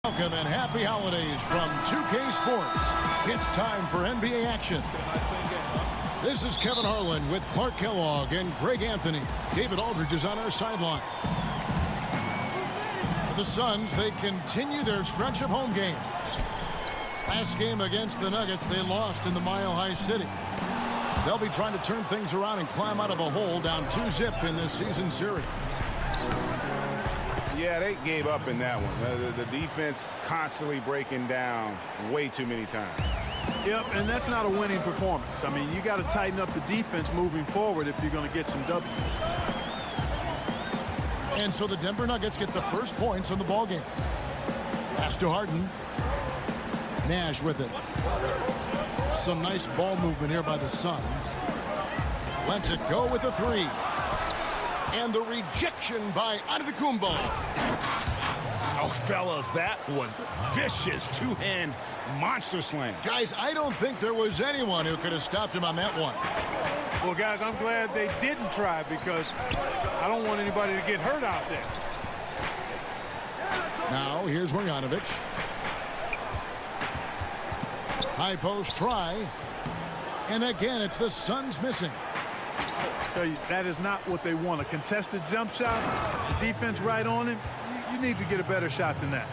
Welcome and happy holidays from 2K Sports. It's time for NBA action. This is Kevin Harlan with Clark Kellogg and Greg Anthony. David Aldridge is on our sideline. For the Suns, they continue their stretch of home games. Last game against the Nuggets, they lost in the Mile High City. They'll be trying to turn things around and climb out of a hole down 2-0 in this season series. Yeah, they gave up in that one. The defense constantly breaking down way too many times. Yep, and that's not a winning performance. I mean, you got to tighten up the defense moving forward if you're going to get some W's. And so the Denver Nuggets get the first points on the ball game. Pass to Harden. Nash with it. Some nice ball movement here by the Suns. Lets it go with a three. And the rejection by Antetokounmpo. Oh, fellas, that was vicious two-hand monster slam. Guys, I don't think there was anyone who could have stopped him on that one. Well, guys, I'm glad they didn't try because I don't want anybody to get hurt out there. Now, here's Marjanovic. High post try. And again, it's the Suns missing. Tell you, that is not what they want. A contested jump shot, the defense right on it. You need to get a better shot than that.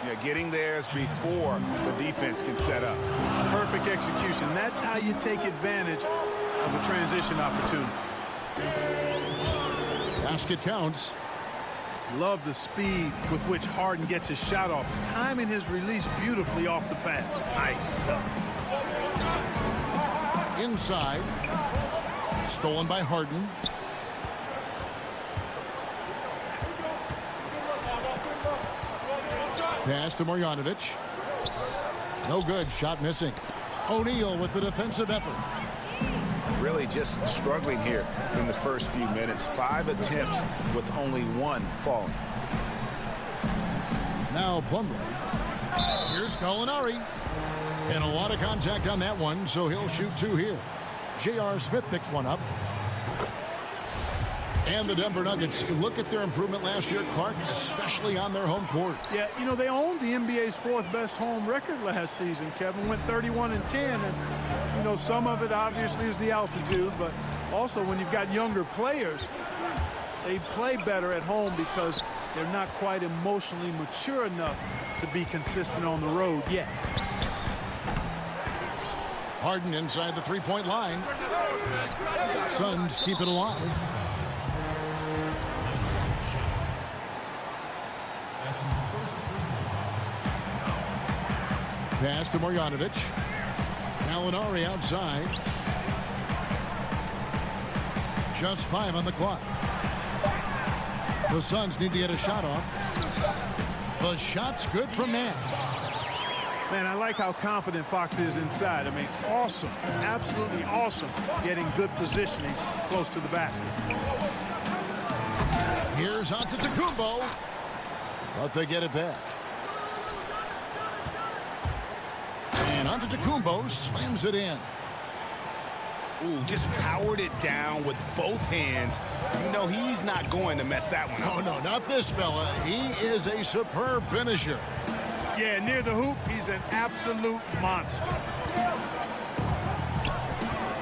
Yeah, getting theirs before the defense can set up. Perfect execution. That's how you take advantage of a transition opportunity. Basket counts. Love the speed with which Harden gets his shot off. Timing his release beautifully off the pass. Nice stuff. Inside. Stolen by Harden. Pass to Marjanovic. No good. Shot missing. O'Neal with the defensive effort. Really just struggling here in the first few minutes. 5 attempts with only 1 falling. Now Plumlee. Here's Gallinari. And a lot of contact on that one, so he'll shoot 2 here. J.R. Smith picks one up. And the Denver Nuggets, look at their improvement last year, Clark, especially on their home court. Yeah, you know, they owned the NBA's 4th best home record last season. Kevin went 31-10, and, you know, some of it obviously is the altitude, but also when you've got younger players, they play better at home because they're not quite emotionally mature enough to be consistent on the road yet. Harden inside the three-point line. Suns keep it alive. Pass to Marjanovic. Gallinari outside. Just 5 on the clock. The Suns need to get a shot off. The shot's good from Nash. Man, I like how confident Fox is inside. I mean, awesome, absolutely awesome, getting good positioning close to the basket. Here's Antetokounmpo, but they get it back. And Antetokounmpo slams it in. Ooh, just powered it down with both hands. You know, he's not going to mess that one up. Oh, no, not this fella. He is a superb finisher. Yeah, near the hoop, he's an absolute monster.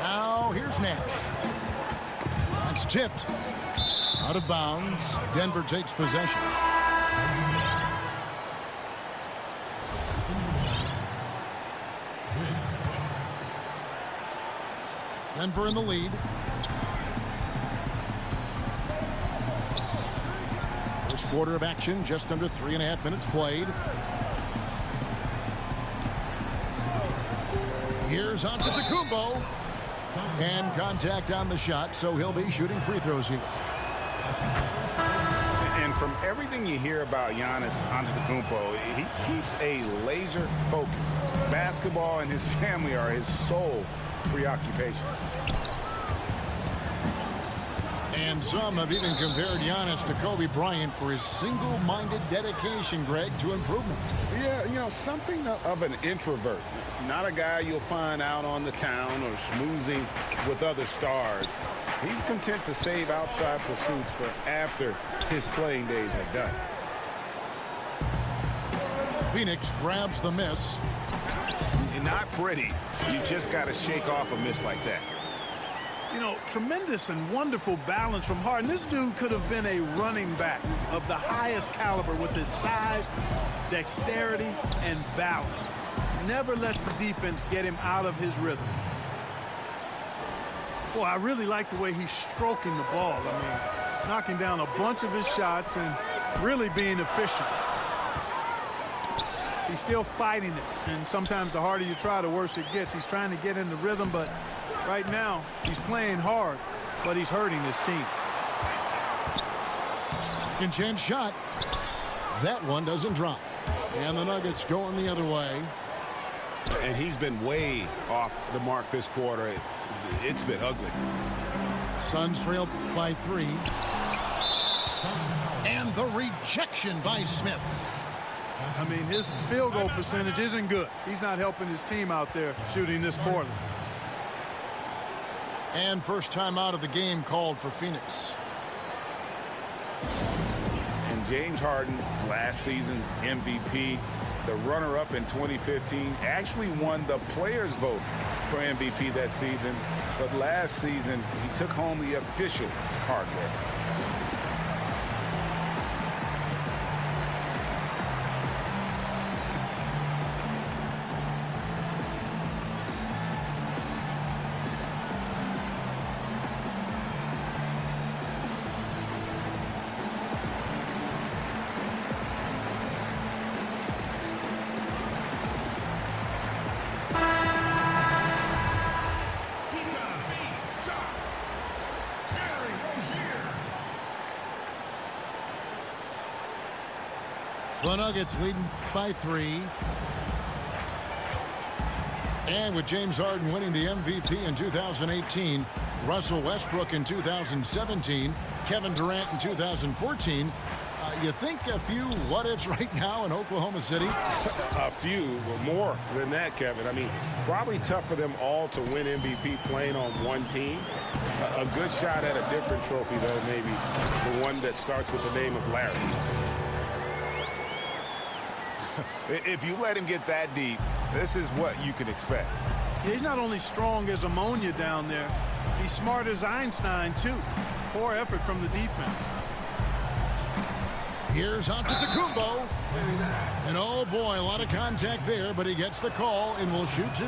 Now, here's Nash. That's tipped. Out of bounds. Denver takes possession. Denver in the lead. First quarter of action, just under 3.5 minutes played. Here's Antetokounmpo. And contact on the shot, so he'll be shooting free throws here. And from everything you hear about Giannis Antetokounmpo, he keeps a laser focus. Basketball and his family are his sole preoccupations. And some have even compared Giannis to Kobe Bryant for his single-minded dedication, Greg, to improvement. Yeah, you know, something of an introvert. Not a guy you'll find out on the town or schmoozing with other stars. He's content to save outside pursuits for after his playing days are done. Phoenix grabs the miss. Not pretty. You just got to shake off a miss like that. You know, tremendous and wonderful balance from Harden. This dude could have been a running back of the highest caliber with his size, dexterity, and balance. Never lets the defense get him out of his rhythm. Boy, I really like the way he's stroking the ball. I mean, knocking down a bunch of his shots and really being efficient. He's still fighting it, and sometimes the harder you try, the worse it gets. He's trying to get in the rhythm, but right now he's playing hard, but he's hurting his team. Second chance shot. That one doesn't drop. And the Nuggets going the other way. And he's been way off the mark this quarter. It's been ugly. Suns trail by 3. And the rejection by Smith. I mean, his field goal percentage isn't good. He's not helping his team out there shooting this poorly. And first time out of the game called for Phoenix. And James Harden, last season's MVP, the runner-up in 2015, actually won the players' vote for MVP that season. But last season, he took home the official hardware. The Nuggets leading by 3. And with James Harden winning the MVP in 2018, Russell Westbrook in 2017, Kevin Durant in 2014, you think a few what-ifs right now in Oklahoma City? A few, but more than that, Kevin. I mean, probably tough for them all to win MVP playing on one team. A good shot at a different trophy, though, maybe. The one that starts with the name of Larry. If you let him get that deep, this is what you can expect. He's not only strong as ammonia down there, he's smart as Einstein, too. Poor effort from the defense. Here's Antetokounmpo. And oh boy, a lot of contact there, but he gets the call and will shoot 2.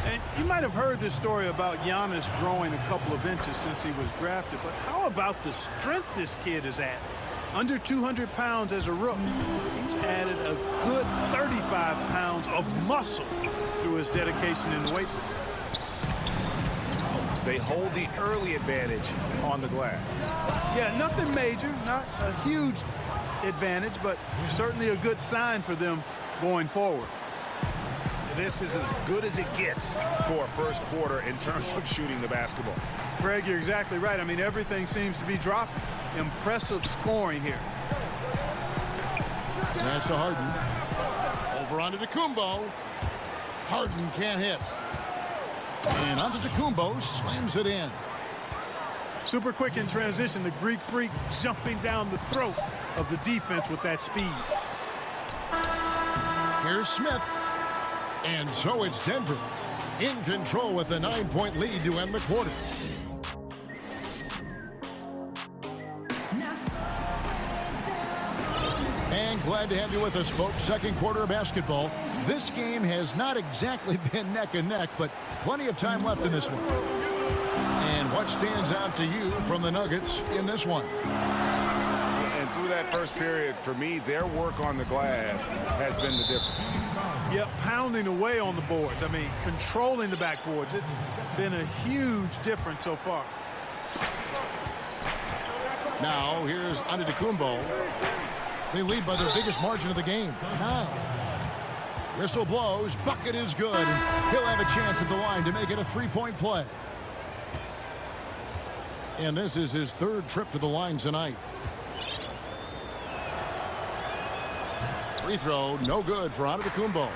And you might have heard this story about Giannis growing a couple of inches since he was drafted, but how about the strength this kid is at? Under 200 pounds as a rookie. He's added a good 35 pounds of muscle through his dedication in the weight room. They hold the early advantage on the glass. Yeah, nothing major, not a huge advantage, but certainly a good sign for them going forward. This is as good as it gets for a first quarter in terms of shooting the basketball. Greg, you're exactly right. I mean, everything seems to be dropping. Impressive scoring here. Pass to Harden. Over onto Antetokounmpo. Harden can't hit. And Antetokounmpo slams it in. Super quick in transition. The Greek freak jumping down the throat of the defense with that speed. Here's Smith. And so it's Denver in control with a 9-point lead to end the quarter. And glad to have you with us, folks. Second quarter of basketball. This game has not exactly been neck and neck, but plenty of time left in this one. And what stands out to you from the Nuggets in this one? And through that first period, for me, their work on the glass has been the difference. Yep, pounding away on the boards. I mean, controlling the backboards. It's been a huge difference so far. Now, here's Antetokounmpo. They lead by their biggest margin of the game, 9. Whistle blows, bucket is good, and he'll have a chance at the line to make it a 3-point play. And this is his 3rd trip to the line tonight. Free throw, no good for Antetokounmpo.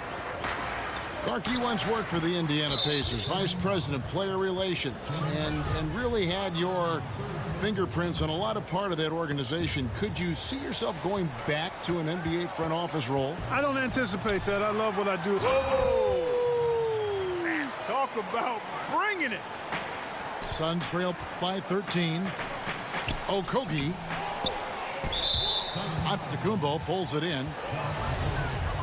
Clark, you once worked for the Indiana Pacers, Vice President, Player Relations, and really had your fingerprints on a lot of part of that organization. Could you see yourself going back to an NBA front office role? I don't anticipate that. I love what I do. Oh! Talk about bringing it. Suns trail by 13. Okogie. Antetokounmpo pulls it in.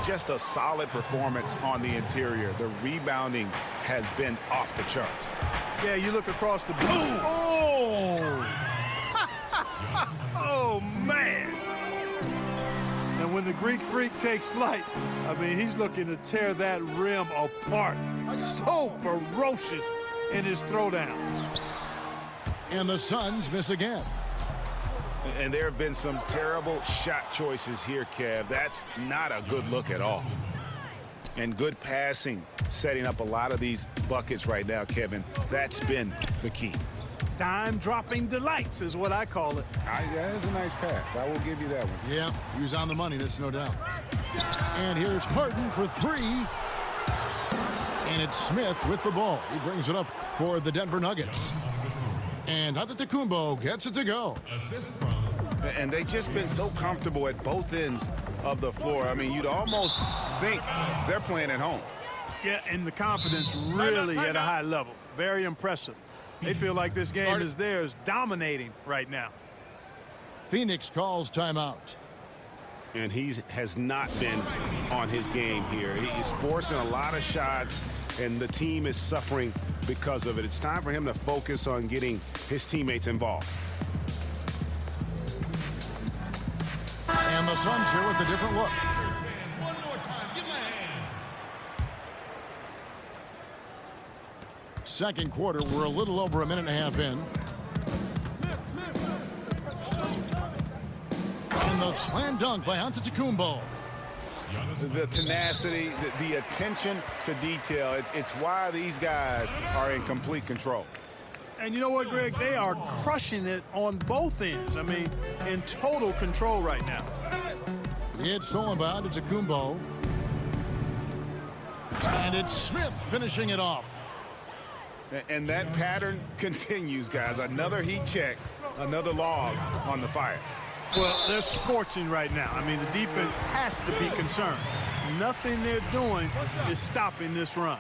Just a solid performance on the interior. The rebounding has been off the charts. Yeah, you look across the blue. Oh! Oh, man. And when the Greek Freak takes flight, I mean, he's looking to tear that rim apart. So ferocious in his throwdowns. And the Suns miss again. And there have been some terrible shot choices here, Kev. That's not a good look at all. And good passing, setting up a lot of these buckets right now, Kevin. That's been the key. Dime-dropping delights is what I call it. That is a nice pass. I will give you that one. Yeah, he was on the money, that's no doubt. And here's Harden for three. And it's Smith with the ball. He brings it up for the Denver Nuggets. And Antetokounmpo gets it to go. And they've just been so comfortable at both ends of the floor. I mean, you'd almost think they're playing at home. Yeah, and the confidence really at a high level. Very impressive. They feel like this game is theirs, dominating right now. Phoenix calls timeout. And he has not been on his game here. He's forcing a lot of shots, and the team is suffering because of it. It's time for him to focus on getting his teammates involved. And the Suns here with a different look. One more time. Give my hand. Second quarter, we're a little over a minute and a half in. And the slam dunk by Antetokounmpo. The tenacity, the attention to detail, it's why these guys are in complete control. And you know what, Greg? They are crushing it on both ends. I mean, in total control right now. It's stolen by Antetokounmpo. And it's Smith finishing it off. And that pattern continues, guys. Another heat check, another log on the fire. Well, they're scorching right now. I mean, the defense has to be concerned. Nothing they're doing is stopping this run.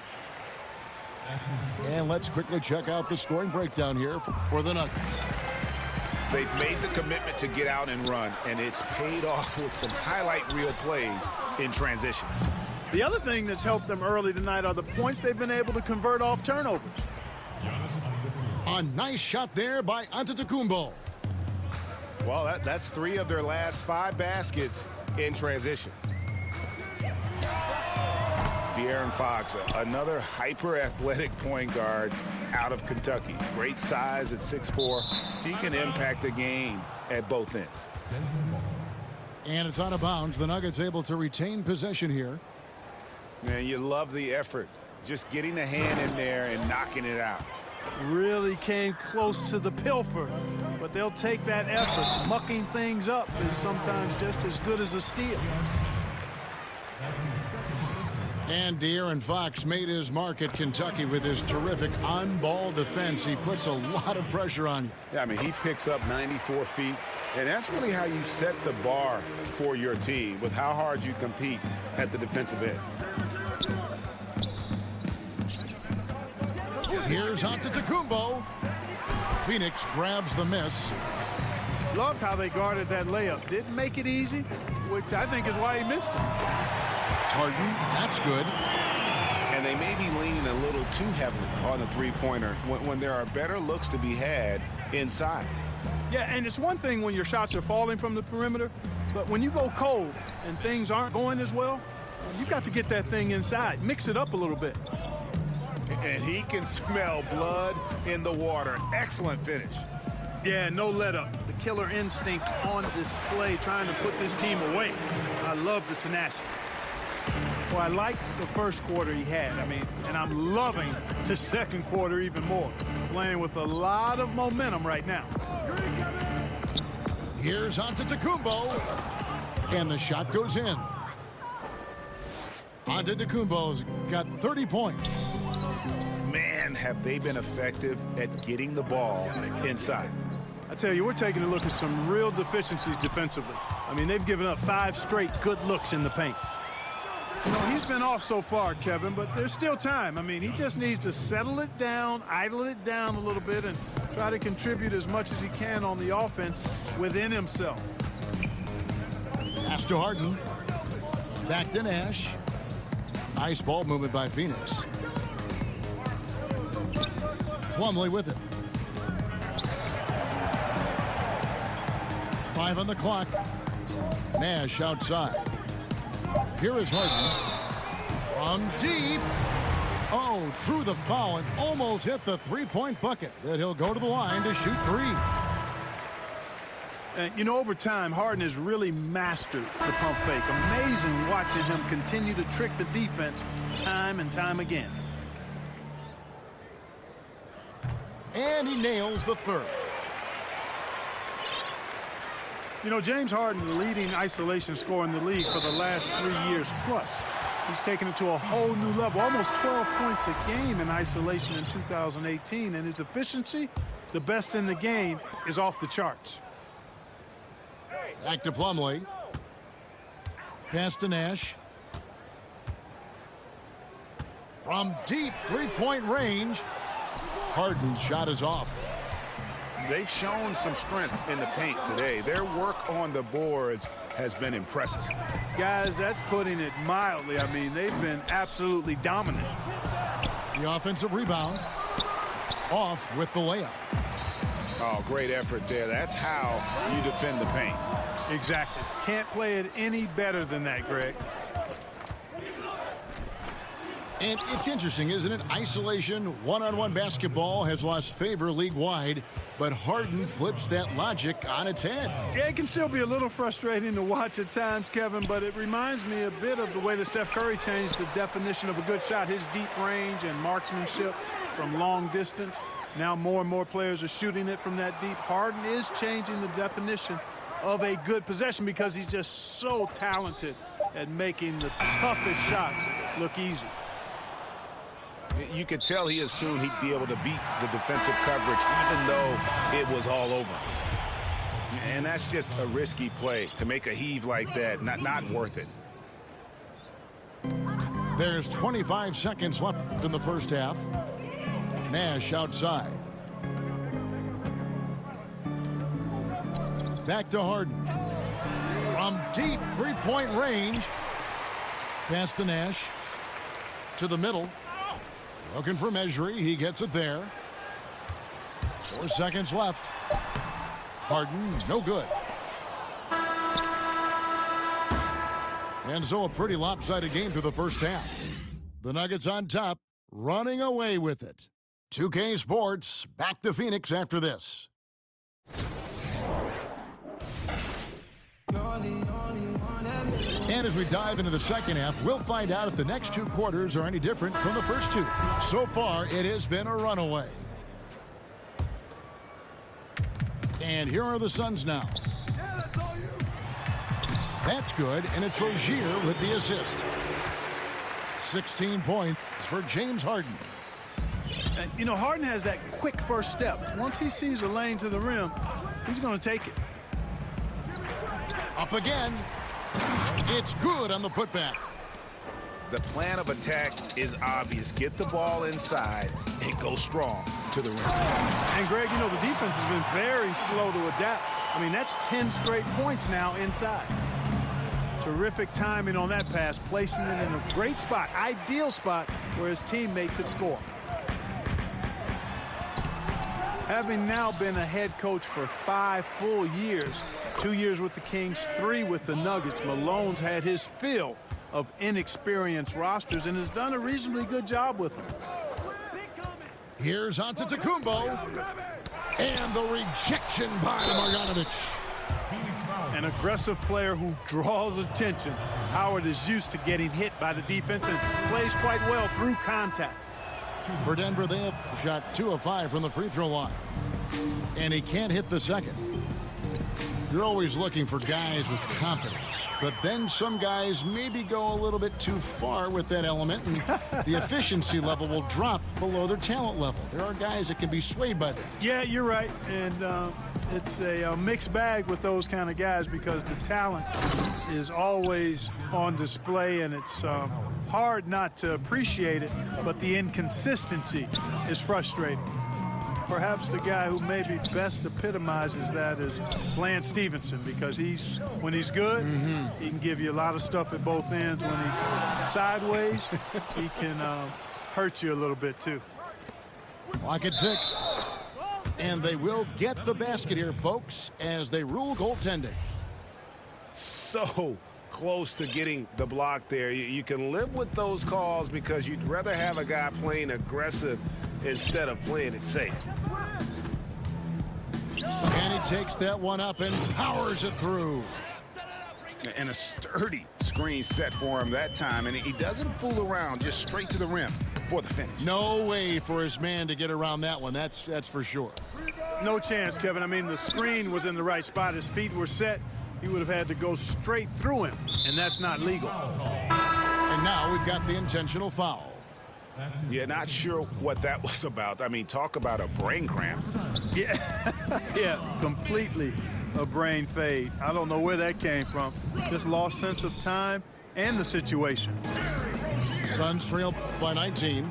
And let's quickly check out the scoring breakdown here for the Nuggets. They've made the commitment to get out and run, and it's paid off with some highlight reel plays in transition. The other thing that's helped them early tonight are the points they've been able to convert off turnovers. A nice shot there by Antetokounmpo. Well, that's 3 of their last 5 baskets in transition. De'Aaron Fox, another hyper-athletic point guard out of Kentucky. Great size at 6'4". He can impact the game at both ends. And it's out of bounds. The Nuggets able to retain possession here. And you love the effort. Just getting the hand in there and knocking it out. Really came close to the pilfer, but they'll take that effort. Mucking things up is sometimes just as good as a steal. And De'Aaron Fox made his mark at Kentucky with his terrific on-ball defense. He puts a lot of pressure on you. Yeah, I mean, he picks up 94 feet, and that's really how you set the bar for your team, with how hard you compete at the defensive end. Here's Antetokounmpo. Phoenix grabs the miss. Loved how they guarded that layup. Didn't make it easy, which I think is why he missed it. Harden, that's good. And they may be leaning a little too heavily on the three-pointer when there are better looks to be had inside. Yeah, and it's one thing when your shots are falling from the perimeter, but when you go cold and things aren't going as well, you've got to get that thing inside. Mix it up a little bit. And he can smell blood in the water. Excellent finish. Yeah, no let up. The killer instinct on display, trying to put this team away. I love the tenacity. Well, I liked the first quarter he had. I mean, and I'm loving the second quarter even more. Playing with a lot of momentum right now. Here's Antetokounmpo. And the shot goes in. Antetokounmpo's got 30 points. Man, have they been effective at getting the ball inside. I tell you, we're taking a look at some real deficiencies defensively. I mean, they've given up 5 straight good looks in the paint. You know, he's been off so far, Kevin, but there's still time. I mean, he just needs to settle it down, idle it down a little bit, and try to contribute as much as he can on the offense within himself. Pass to Harden. Back to Nash. Nice ball movement by Phoenix. Plumlee with it. 5 on the clock. Nash outside. Here is Harden. From deep. Oh, drew the foul and almost hit the three-point bucket. That he'll go to the line to shoot 3. And, you know, over time, Harden has really mastered the pump fake. Amazing watching him continue to trick the defense time and time again. And he nails the 3rd. You know, James Harden, the leading isolation scorer in the league for the last 3 years plus. He's taken it to a whole new level, almost 12 points a game in isolation in 2018. And his efficiency, the best in the game, is off the charts. Back to Plumlee. Pass to Nash. From deep three-point range. Harden's shot is off. They've shown some strength in the paint today. Their work on the boards has been impressive. Guys, that's putting it mildly. I mean, they've been absolutely dominant. The offensive rebound. Off with the layup. Oh, great effort there. That's how you defend the paint. Exactly. Can't play it any better than that, Greg. And it's interesting, isn't it? Isolation, one-on-one basketball has lost favor league-wide, but Harden flips that logic on its head. Yeah, it can still be a little frustrating to watch at times, Kevin, but it reminds me a bit of the way that Steph Curry changed the definition of a good shot, his deep range and marksmanship from long distance. Now more and more players are shooting it from that deep. Harden is changing the definition of a good possession because he's just so talented at making the toughest shots look easy. You could tell he assumed he'd be able to beat the defensive coverage even though it was all over. And that's just a risky play. To make a heave like that, not worth it. There's 25 seconds left in the first half. Nash outside. Back to Harden. From deep three-point range. Pass to Nash. To the middle. Looking for Mejri. He gets it there. 4 seconds left. Harden, no good. And so a pretty lopsided game through the first half. The Nuggets on top, running away with it. 2K Sports, back to Phoenix after this. And as we dive into the second half, we'll find out if the next 2 quarters are any different from the first 2. So far, it has been a runaway. And here are the Suns now. That's good, and it's Rozier with the assist. 16 points for James Harden. And, you know, Harden has that quick first step. Once he sees a lane to the rim, he's going to take it. Up again. It's good on the putback. The plan of attack is obvious. Get the ball inside and go strong to the rim. And, Greg, you know, the defense has been very slow to adapt. I mean, that's 10 straight points now inside. Terrific timing on that pass, placing it in a great spot, ideal spot where his teammate could score. Having now been a head coach for 5 full years, 2 years with the Kings, 3 with the Nuggets, Malone's had his fill of inexperienced rosters and has done a reasonably good job with them. Here's Antetokounmpo. And the rejection by Marjanovic. An aggressive player who draws attention. Howard is used to getting hit by the defense and plays quite well through contact. For Denver, they have shot 2 of 5 from the free throw line. And he can't hit the second. You're always looking for guys with confidence. But then some guys maybe go a little bit too far with that element, and the efficiency level will drop below their talent level. There are guys that can be swayed by that. Yeah, you're right. And It's a mixed bag with those kind of guys because the talent is always on display, and it's hard not to appreciate it, but the inconsistency is frustrating. Perhaps the guy who maybe best epitomizes that is Lance Stevenson, because when he's good, he can give you a lot of stuff at both ends. When he's sideways, he can hurt you a little bit too. Clock at 6. And they will get the basket here, folks, as they rule goaltending. So close to getting the block there. You can live with those calls because you'd rather have a guy playing aggressive instead of playing it safe. And he takes that one up and powers it through. And a sturdy screen set for him that time, and he doesn't fool around, just straight to the rim for the finish. No way for his man to get around that one, that's for sure. No chance, Kevin. I mean, the screen was in the right spot. His feet were set. He would have had to go straight through him, and that's not legal. And now we've got the intentional foul. Yeah, not sure what that was about. I mean, talk about a brain cramp. Yeah, yeah, completely a brain fade. I don't know where that came from. Just lost sense of time and the situation. Suns trail by 19.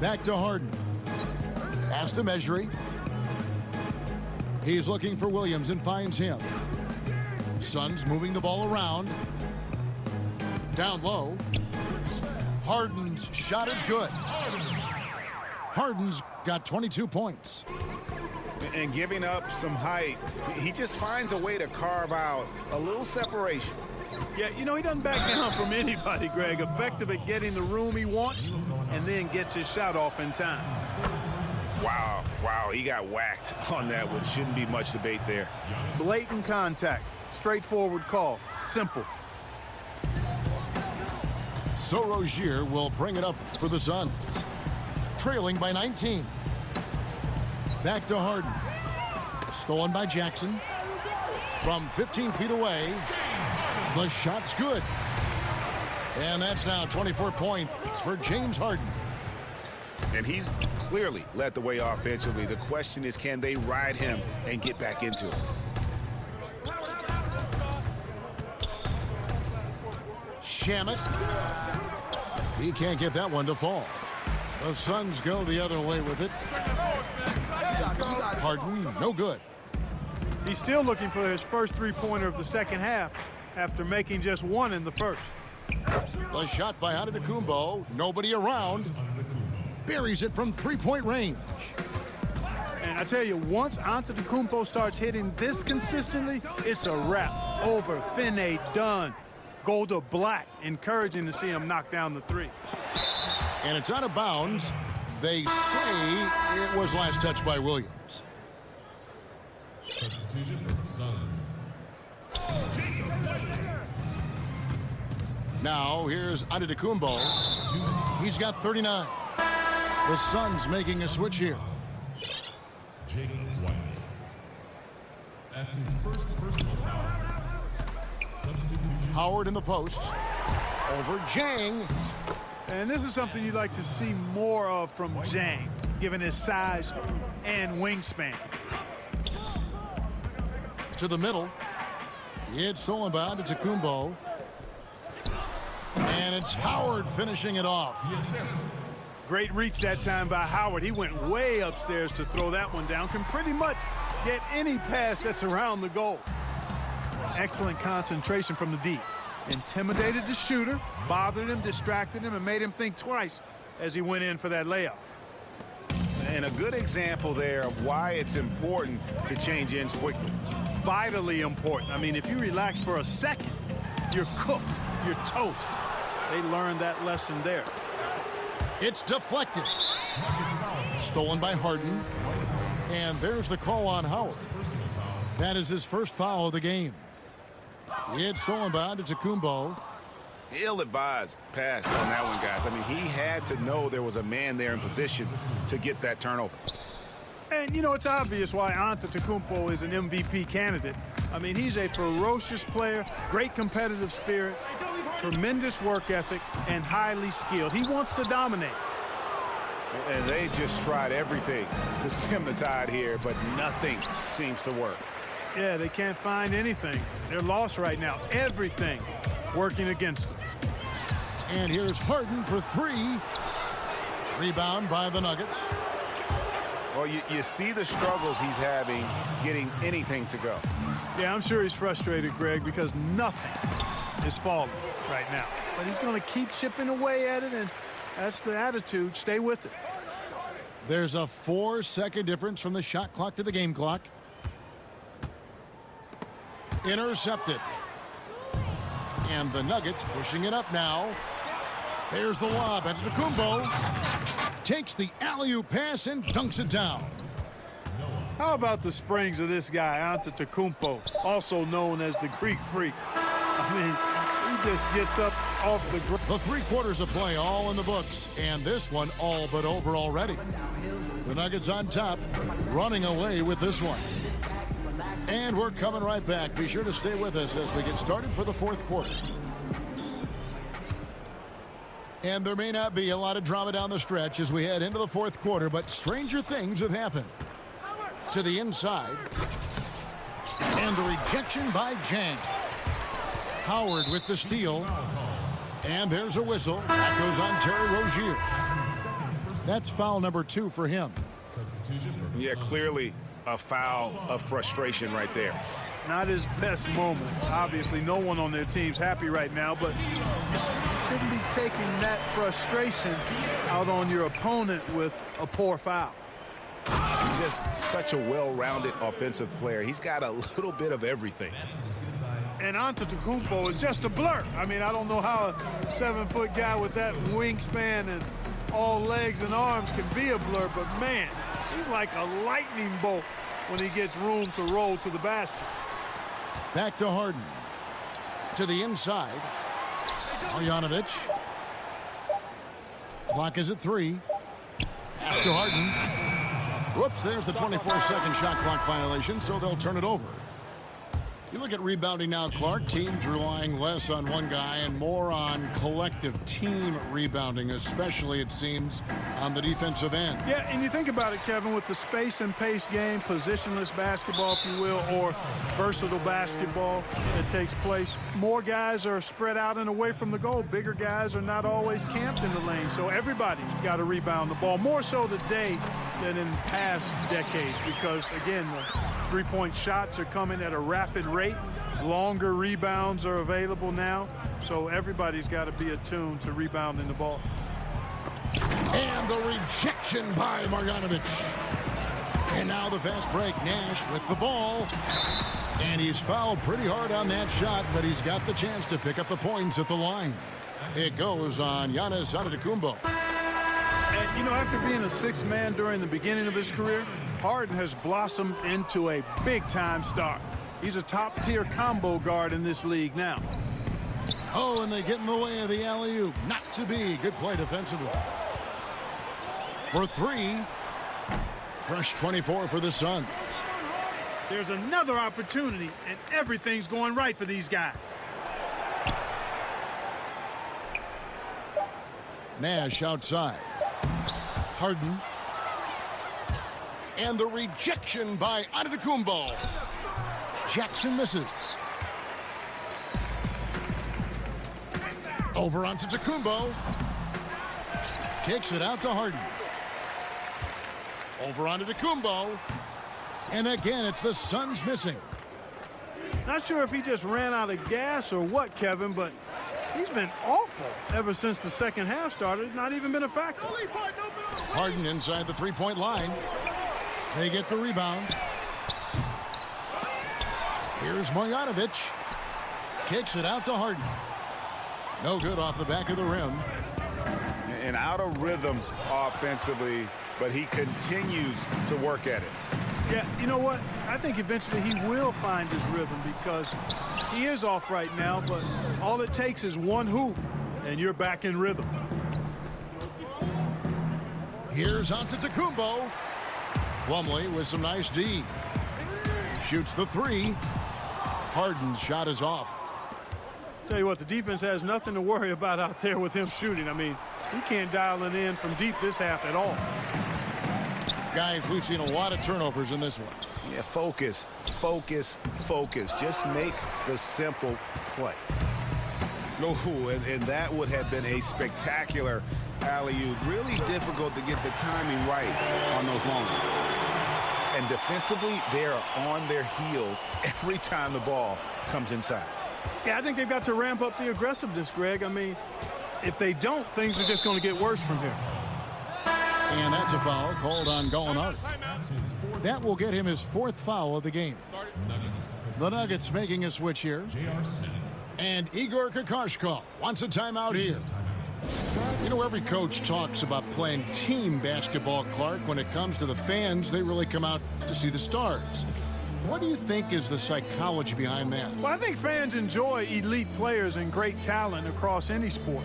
Back to Harden. Pass to Mejri. He's looking for Williams and finds him. Suns moving the ball around. Down low. Harden's shot is good. Harden's got 22 points. And giving up some height, he just finds a way to carve out a little separation. Yeah, you know, he doesn't back down from anybody, Greg. Effective at getting the room he wants and then gets his shot off in time. Wow, he got whacked on that one. Shouldn't be much debate there. Blatant contact, straightforward call, simple. So Rozier will bring it up for the Suns. Trailing by 19. Back to Harden. Stolen by Jackson. From 15 feet away. The shot's good. And that's now 24 points for James Harden. And he's clearly led the way offensively. The question is, can they ride him and get back into it? Shamet. He can't get that one to fall. The Suns go the other way with it. Harden, no good. He's still looking for his first three-pointer of the second half after making just one in the first. The shot by Antetokounmpo. Nobody around. Buries it from three-point range. And I tell you, once Antetokounmpo starts hitting this consistently, it's a wrap. Over, finne, done. Gold to black. Encouraging to see him knock down the three. And it's out of bounds. They say it was last touched by Williams. Now here's Antetokounmpo. He's got 39. The Suns making a switch here. That's his first personal foul. Howard in the post. Over Jang. And this is something you'd like to see more of from Jang, given his size and wingspan. To the middle. It's stolen by Antetokounmpo. And it's Howard finishing it off. Great reach that time by Howard. He went way upstairs to throw that one down. Can pretty much get any pass that's around the goal. Excellent concentration from the deep. Intimidated the shooter, bothered him, distracted him, and made him think twice as he went in for that layup. And a good example there of why it's important to change ends quickly. Vitally important. I mean, if you relax for a second, you're cooked. You're toast. They learned that lesson there. It's deflected. Stolen by Harden. And there's the call on Howard. That is his first foul of the game. It's stolen by Antetokounmpo. Ill-advised pass on that one, guys. I mean, he had to know there was a man there in position to get that turnover. And, you know, it's obvious why Antetokounmpo is an MVP candidate. I mean, he's a ferocious player, great competitive spirit, tremendous work ethic, and highly skilled. He wants to dominate. And they just tried everything to stem the tide here, but nothing seems to work. Yeah, they can't find anything. They're lost right now. Everything working against them. And here's Harden for three. Rebound by the Nuggets. Well, you see the struggles he's having getting anything to go. Yeah, I'm sure he's frustrated, Greg, because nothing is falling right now. But he's going to keep chipping away at it, and that's the attitude. Stay with it. There's a 4-second difference from the shot clock to the game clock. Intercepted. And the Nuggets pushing it up now. There's the lob. Antetokounmpo takes the alley-oop pass and dunks it down. How about the springs of this guy, Antetokounmpo, also known as the Greek Freak? I mean, he just gets up off the ground. The 3 quarters of play all in the books, and this one all but over already. The Nuggets on top, running away with this one. And we're coming right back. Be sure to stay with us as we get started for the 4th quarter. And there may not be a lot of drama down the stretch as we head into the 4th quarter, but stranger things have happened. To the inside. And the rejection by Jang. Howard with the steal. And there's a whistle. That goes on Terry Rozier. That's foul number 2 for him. Yeah, clearly a foul of frustration right there. Not his best moment. Obviously, no one on their team's happy right now, but you shouldn't be taking that frustration out on your opponent with a poor foul. He's just such a well-rounded offensive player. He's got a little bit of everything. And Antetokounmpo is just a blur. I mean, I don't know how a 7-foot guy with that wingspan and all legs and arms can be a blur, but man, he's like a lightning bolt when he gets room to roll to the basket. Back to Harden. To the inside. Marjanovic. Clock is at 3. Pass to Harden. Whoops, there's the 24-second shot clock violation, so they'll turn it over. You look at rebounding now, Clark. Teams relying less on one guy and more on collective team rebounding, especially, it seems, on the defensive end. Yeah, and you think about it, Kevin, with the space and pace game, positionless basketball, if you will, or versatile basketball that takes place, more guys are spread out and away from the goal. Bigger guys are not always camped in the lane, so everybody's got to rebound the ball, more so today than in past decades, because, again, the three-point shots are coming at a rapid rate. Longer rebounds are available now, so everybody's got to be attuned to rebounding the ball. And the rejection by Marjanovic. And now the fast break. Nash with the ball. And he's fouled pretty hard on that shot, but he's got the chance to pick up the points at the line. It goes on Giannis Antetokounmpo. And, you know, after being a sixth man during the beginning of his career, Harden has blossomed into a big-time star. He's a top-tier combo guard in this league now. Oh, and they get in the way of the alley-oop. Not to be. Good play defensively. For 3. Fresh 24 for the Suns. There's another opportunity, and everything's going right for these guys. Nash outside. Harden. And the rejection by Antetokounmpo. Jackson misses. Over onto Antetokounmpo. Kicks it out to Harden. Over onto Antetokounmpo. And again, it's the Suns missing. Not sure if he just ran out of gas or what, Kevin, but he's been awful ever since the second half started. Not even been a factor. Harden inside the three-point line. They get the rebound. Here's Marjanovic. Kicks it out to Harden. No good off the back of the rim. And out of rhythm offensively, but he continues to work at it. Yeah, you know what? I think eventually he will find his rhythm because he is off right now, but all it takes is one hoop, and you're back in rhythm. Here's Antetokounmpo. Plumlee with some nice D. Shoots the 3. Harden's shot is off. Tell you what, the defense has nothing to worry about out there with him shooting. I mean, He can't dial it in from deep this half at all. Guys, we've seen a lot of turnovers in this one. Yeah, focus, focus, focus. Just make the simple play. No, and that would have been a spectacular alley-oop. Really difficult to get the timing right on those long ones. And defensively, they are on their heels every time the ball comes inside. Yeah, I think they've got to ramp up the aggressiveness, Greg. I mean, if they don't, things are just going to get worse from here. And that's a foul called on Gallinari. That will get him his 4th foul of the game. The Nuggets making a switch here. And Igor Kokoshkov wants a timeout here. You know, every coach talks about playing team basketball, Clark. When it comes to the fans, they really come out to see the stars. What do you think is the psychology behind that? Well, I think fans enjoy elite players and great talent across any sport.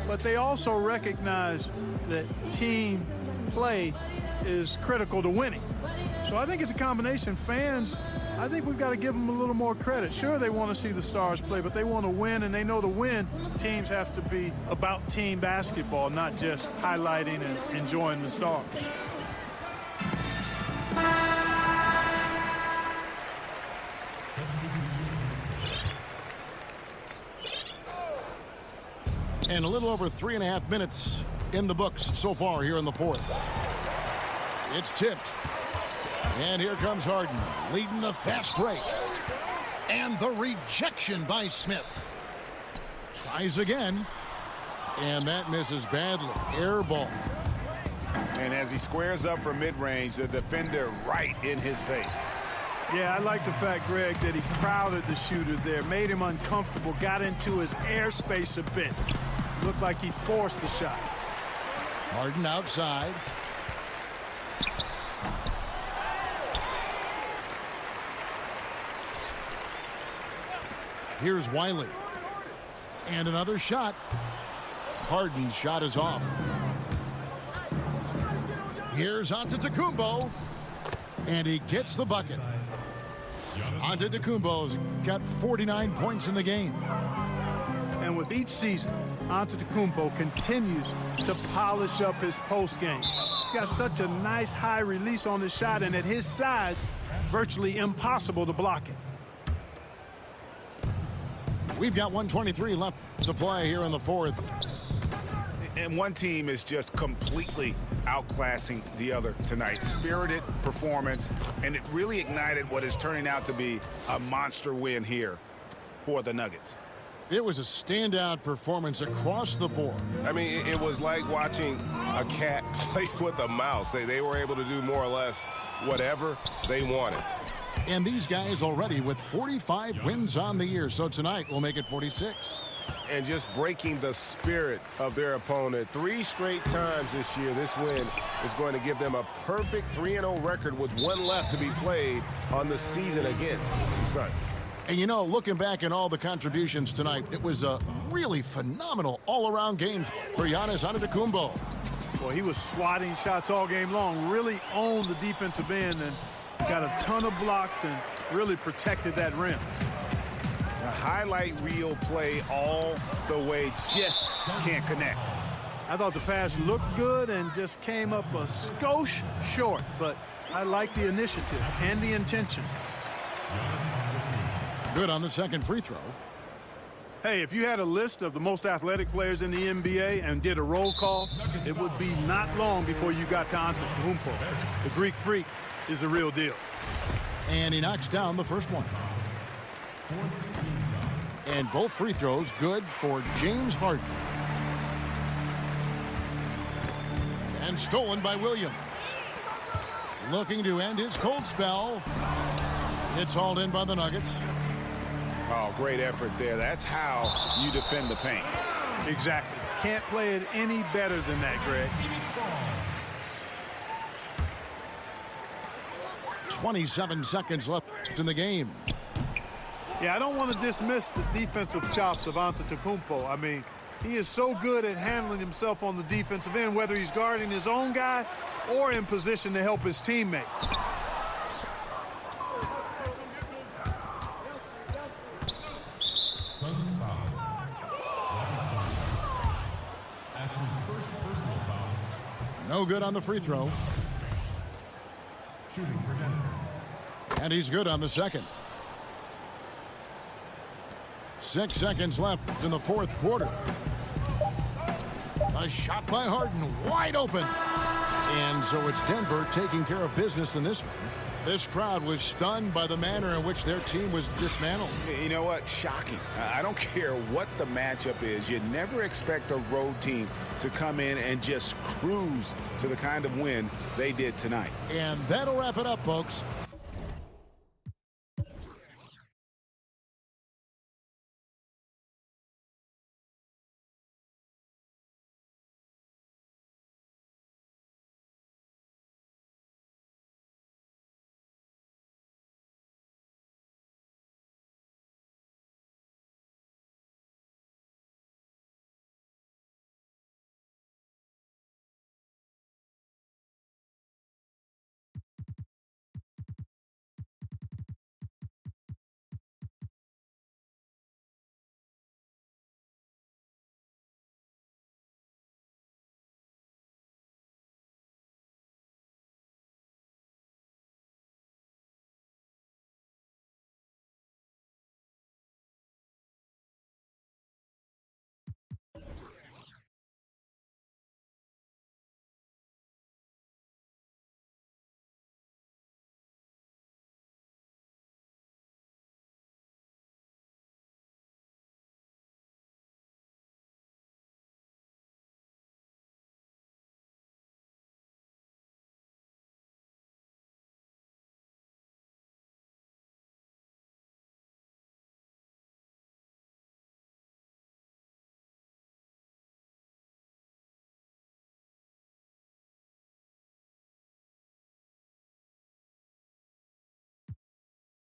But they also recognize that team play is critical to winning. So I think it's a combination. Fans, I think we've got to give them a little more credit. Sure, they want to see the stars play, but they want to win, and they know to win, teams have to be about team basketball, not just highlighting and enjoying the stars. And a little over 3.5 minutes in the books so far here in the 4th. It's tipped. And here comes Harden, leading the fast break. And the rejection by Smith. Tries again. And that misses badly. Air ball. And as he squares up for mid-range, the defender right in his face. Yeah, I like the fact, Greg, that he crowded the shooter there, made him uncomfortable, got into his airspace a bit. Looked like he forced the shot. Harden outside. Here's Wiley. And another shot. Harden's shot is off. Here's Antetokounmpo. And he gets the bucket. Antetokounmpo's got 49 points in the game. And with each season, Antetokounmpo continues to polish up his post game. He's got such a nice high release on his shot, and at his size, virtually impossible to block it. We've got 1:23 left to play here in the 4th. And one team is just completely outclassing the other tonight. Spirited performance, and it really ignited what is turning out to be a monster win here for the Nuggets. It was a standout performance across the board. I mean, it was like watching a cat play with a mouse. They were able to do more or less whatever they wanted. And these guys already with 45 wins on the year. So tonight we'll make it 46. And just breaking the spirit of their opponent 3 straight times this year. This win is going to give them a perfect 3-0 record with 1 left to be played on the season again. Sunday. And you know, looking back at all the contributions tonight, it was a really phenomenal all-around game for Giannis Antetokounmpo. Well, he was swatting shots all game long, really owned the defensive end and got a ton of blocks and really protected that rim. A highlight reel play all the way, just can't connect. I thought the pass looked good and just came up a skosh short, but I like the initiative and the intention. Good on the second free throw. Hey, if you had a list of the most athletic players in the NBA and did a roll call, it would be not long before you got to Antetokounmpo. The Greek Freak is the real deal. And he knocks down the first one. And both free throws good for James Harden. And stolen by Williams. Looking to end his cold spell. It's hauled in by the Nuggets. Oh, great effort there. That's how you defend the paint. Exactly. Can't play it any better than that, Greg. 27 seconds left in the game. Yeah, I don't want to dismiss the defensive chops of Antetokounmpo. I mean, he is so good at handling himself on the defensive end, whether he's guarding his own guy or in position to help his teammates. Suns foul. That's his first No good on the free throw. Shooting for Denver. And he's good on the second. 6 seconds left in the fourth quarter. A shot by Harden, wide open. And so it's Denver taking care of business in this one. This crowd was stunned by the manner in which their team was dismantled. You know what? Shocking. I don't care what the matchup is. You never expect a road team to come in and just cruise to the kind of win they did tonight. And that'll wrap it up, folks.